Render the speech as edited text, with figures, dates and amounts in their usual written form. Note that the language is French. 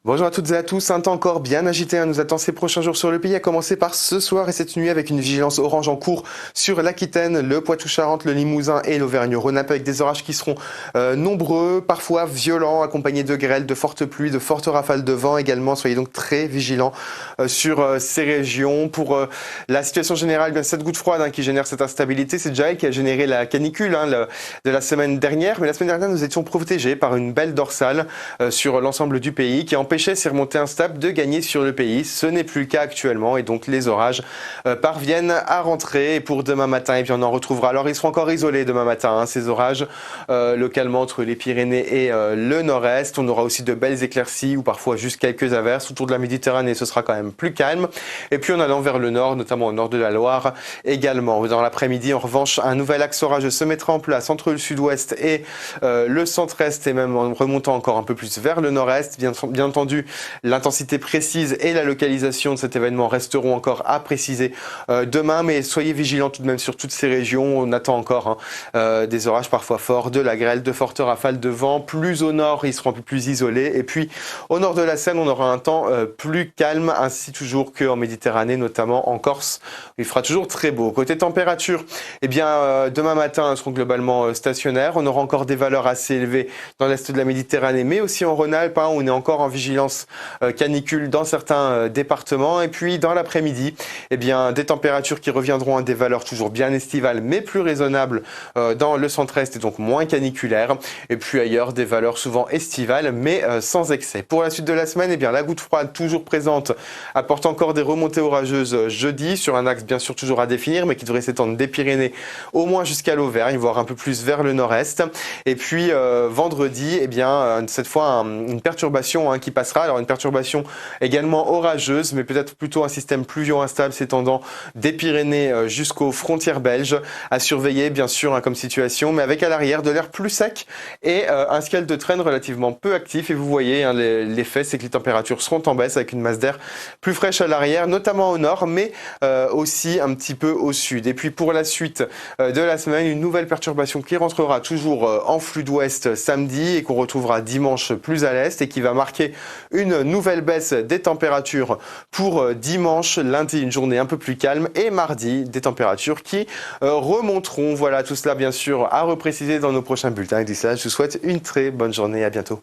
Bonjour à toutes et à tous, un temps encore bien agité nous attend ces prochains jours sur le pays, à commencer par ce soir et cette nuit avec une vigilance orange en cours sur l'Aquitaine, le Poitou-Charentes, le Limousin et l'Auvergne-Rhône-Alpes avec des orages qui seront nombreux, parfois violents, accompagnés de grêles, de fortes pluies, de fortes rafales de vent également. Soyez donc très vigilants sur ces régions. Pour la situation générale, bien cette goutte froide qui génère cette instabilité, c'est déjà elle qui a généré la canicule de la semaine dernière. Mais la semaine dernière, nous étions protégés par une belle dorsale sur l'ensemble du pays qui empêchait ces remontées instables de gagner sur le pays. Ce n'est plus le cas actuellement et donc les orages parviennent à rentrer. Et pour demain matin, on en retrouvera. Alors ils seront encore isolés demain matin, ces orages localement entre les Pyrénées et le nord-est. On aura aussi de belles éclaircies ou parfois juste quelques averses. Autour de la Méditerranée, ce sera quand même plus calme. Et puis en allant vers le nord, notamment au nord de la Loire également. Dans l'après-midi, en revanche, un nouvel axe orageux se mettra en place entre le sud-ouest et le centre-est et même en remontant encore un peu plus vers le nord-est. Bien entendu, l'intensité précise et la localisation de cet événement resteront encore à préciser demain, mais soyez vigilants tout de même sur toutes ces régions. On attend encore des orages parfois forts, de la grêle, de fortes rafales de vent. Plus au nord, ils seront un peu plus isolés. Et puis au nord de la Seine, on aura un temps plus calme, ainsi toujours qu'en Méditerranée, notamment en Corse. Il fera toujours très beau. Côté température, demain matin, elles seront globalement stationnaires. On aura encore des valeurs assez élevées dans l'est de la Méditerranée, mais aussi en Rhône-Alpes. Où on est encore en vigilance canicule dans certains départements. Et puis dans l'après-midi, des températures qui reviendront à des valeurs toujours bien estivales, mais plus raisonnables dans le centre-est et donc moins caniculaires. Et puis ailleurs, des valeurs souvent estivales, mais sans excès. Pour la suite de la semaine, la goutte froide toujours présente apporte encore des remontées orageuses jeudi sur un axe bien sûr toujours à définir, mais qui devrait s'étendre des Pyrénées au moins jusqu'à l'Auvergne, voire un peu plus vers le nord-est. Et puis vendredi, cette fois une perturbation qui passera. Alors une perturbation également orageuse, mais peut-être plutôt un système pluvio-instable s'étendant des Pyrénées jusqu'aux frontières belges. À surveiller bien sûr comme situation, mais avec à l'arrière de l'air plus sec et un ciel de traîne relativement peu actif. Et vous voyez, l'effet, c'est que les températures seront en baisse avec une masse d'air plus fraîche à l'arrière, notamment au nord, mais aussi un petit peu au sud. Et puis pour la suite de la semaine, une nouvelle perturbation qui rentrera toujours en flux d'ouest samedi et qu'on retrouvera dimanche plus à l'est et qui va marquer une nouvelle baisse des températures pour dimanche, lundi une journée un peu plus calme et mardi des températures qui remonteront. Voilà, tout cela bien sûr à repréciser dans nos prochains bulletins. Et d'ici là, je vous souhaite une très bonne journée, à bientôt.